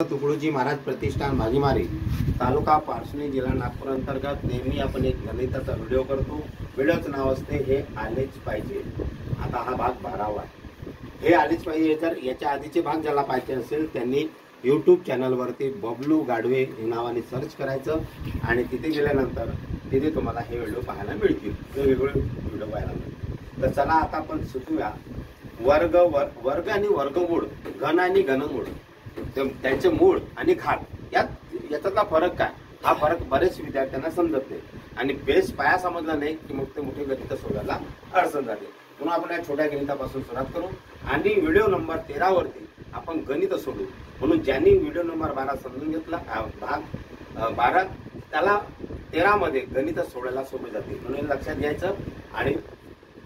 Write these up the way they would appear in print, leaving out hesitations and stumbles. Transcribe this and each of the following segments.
तुकडोजी महाराज प्रतिष्ठान भाजीमारी तालुका पारसनी जिल्हा नागपूर अंतर्गत नेहमी आपण एक गणिताचा व्हिडिओ करतो। व्हिडिओचं नाव असते हे आलेच पाहिजे। आता हा भाग 12वा आहे। हे आलेच पाहिजे तर याच्या आधीचे भाग ज्याला पाहिजे असेल त्यांनी यूट्यूब चॅनलवरती बबलू गाडवे या नावाने सर्च करायचं आणि तिथे गेल्यानंतर तिथे तुम्हाला हे व्हिडिओ पाहायला मिळतील, वेगवेगळे व्हिडिओ पाहायला मिळतील। तर चला आता आपण शिकूया वर्ग आणि वर्गमूळ, घन आणि घनमूळ, त्यांचे मूळ आणि घात याच्यातला फरक काय, हा फरक बरेच विद्यार्थ्यांना समजत नाही आणि बेस पाया समजला नाही की मग ते मोठे गणित सोडवायला अडचण जाते। म्हणून आपण या छोट्या गणितापासून सुरुवात करू आणि व्हिडिओ नंबर 13 वरती आपण गणित सोडू। म्हणून ज्यांनी व्हिडिओ नंबर 12 समजून घेतला, भाग 12 त्याला 13 मध्ये गणित सोडवायला सोपे जाते, म्हणून लक्षात घ्यायचं आणि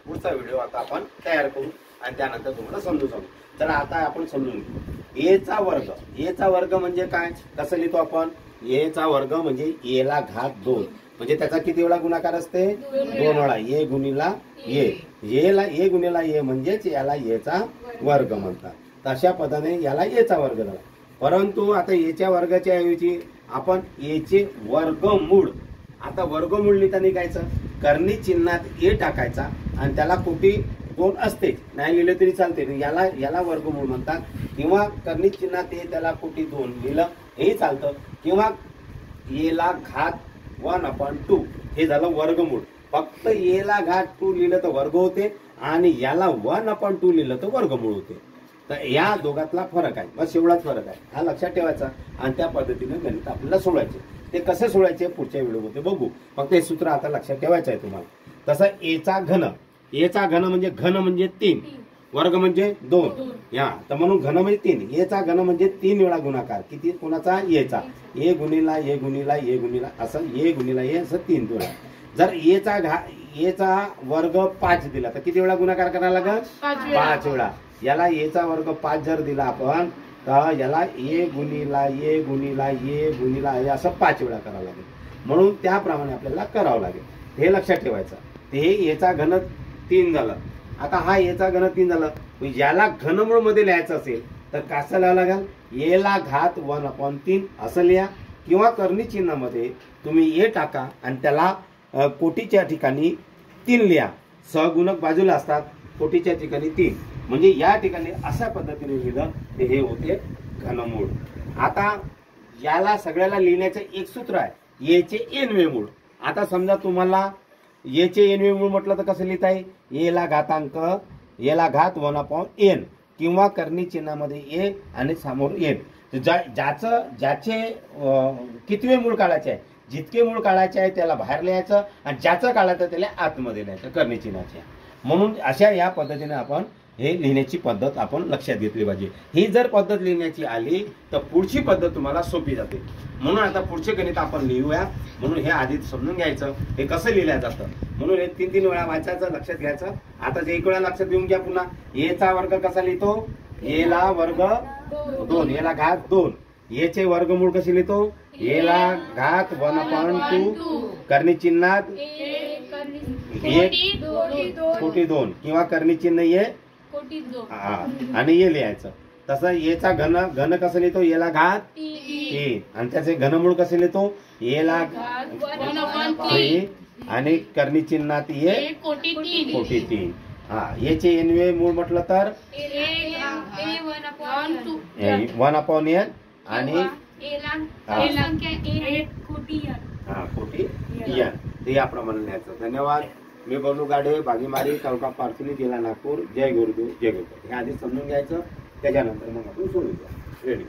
पुढचा व्हिडिओ आता आपण तयार करू आणि त्यानंतर तुम्हाला समजू सांगू। चला आता आपण समजून घेऊ। ए चा वर्ग, ए चा वर्ग म्हणजे काय, कसं लिहितो आपण? ए चा वर्ग म्हणजे ए ला घात 2, म्हणजे त्याचा किती वेळा गुणाकार असते? 2 वेळा। ए गुणिला ए, ए ला ए गुणिला ए म्हणजेच याला ए चा वर्ग म्हणतात। तशा पद्धतीने याला ए चा वर्ग झाला। परंतु आता ए च्या वर्गाच्या ऐवजी आपण ए चे वर्गमूळ, आता वर्गमूळ लिहिताना कायचं, कर्णी चिन्हात ए टाकायचा आणि त्याला कोटी 2 असते, नाही लिहिले तरी चालते, याला वर्गमूळ म्हणतात। किंवा कर्णी चिन्हात ए त्याला कोटी 2 लिहिलं हे चालतं, किंवा ए ला घात 1/2 हे झालं वर्गमूळ। फक्त ए ला घात 2 लिहिलं तर वर्ग होते आणि याला 1/2 लिहिलं तर वर्गमूळ होते। तर या दोघातला फरक आहे, बस एवढाच फरक आहे, हा लक्षात ठेवायचा आणि त्या पद्धतीने गणित आपल्याला सोडवायचे। ते कसे सोडवायचे पुढच्या व्हिडिओमध्ये बघू, फक्त हे सूत्र आता लक्षात ठेवायचं आहे तुम्हाला। तसं ए चा घन, ए चा घन म्हणजे 3, वर्ग म्हणजे 2 या, तर म्हणून घन म्हणजे 3। ए चा घन म्हणजे 3 वेळा गुणाकार, किती कोणाचा? ए चा, ए गुणिला ए गुणिला ए गुणिला असं, ए गुणिला ए असं 3 वेळा। जर ए चा वर्ग 5 दिला तर किती वेळा गुणाकार करायला लागेल? 5 वेळा। याला ए चा वर्ग 5 जर दिला आपण तर याला ए गुणिला ए गुणिला ए गुणिला ए असं 5 वेळा करावं लागेल, म्हणून त्याप्रमाणे आपल्याला करावं लागेल, हे लक्षात ठेवायचं। ते ए चा घन 3 झालं। आता हा ए चा घन 3 झालं, याला घनमूळ मध्ये लिहायचं असेल तर कसं लिहावं लागेल? ए ला घात 1/3 असं लिहा, किंवा कर्णी चिन्हामध्ये तुम्ही ए टाका आणि त्याला कोटीच्या ठिकाणी 3 लिहा। सहगुणक बाजूला असतात, कोटीच्या ठिकाणी 3, म्हणजे या ठिकाणी अशा पद्धतीने लिहिलं ते हे होते घनमूळ। आता याला सगळ्याला लिहिण्याचं एक सूत्र आहे, ए चे एनवे मूळ। आता समजा तुम्हाला ए चे एनवे मूळ म्हटलं तर कसं लिहिता येईल? ए ला घातांक, ए ला घात 1/n, किंवा कर्णी चिन्हामध्ये ए आणि समोर n। ज्याचे कितवे मूळ काढायचे आहे, जितके मूळ काढायचे आहे त्याला बाहेर लिहायचं आणि ज्याचं काढायचं त्याला आतमध्ये लिहायचं कर्णी चिन्हाच्या। म्हणून अशा या पद्धतीने आपण हे लिहिण्याची पद्धत आपण लक्षात घेतली पाहिजे। ही जर पद्धत लिहिण्याची आली तर पुढची पद्धत तुम्हाला सोपी जाते। म्हणून आता पुढचे गणित आपण लिहूया, म्हणून हे आधी समजून घ्यायचं हे कसं लिहिलं जातं। म्हणून हे 3 वेळा वाचायचं, लक्षात घ्यायचं। आता जे एक वेळा लक्षात घेऊन घ्या पुन्हा। ए चा वर्ग कसा लिहितो? ए ला वर्ग 2, ए ला घात 2। ए चे वर्गमूळ कसे लिहितो? ए ला घात 1/2, कर्णी चिन्हात कोटी 2 किंवा कर्णी चिन्ह ए आणि ए लिहायचं। तसं ए चा घन कसं लिहितो? ए ला घात 3 आणि त्याचे घनमूळ कसे लिहितो? ए ला घात 1/3 आणि कर्णी चिन्हात ए कोटी 3। हा, ए चे एनवे मूळ म्हटलं तर 1/n आणि कोटी n, ते याप्रमाणे लिहायचं। धन्यवाद। मी बबलू गाडवे, भाजीमारी, तालुका पारसनी, जिल्हा नागपूर। जय गुरुदेव, जय गुरुदेव। हे आधी समजून घ्यायचं, त्याच्यानंतर मग आपण सोडूया। रेडी?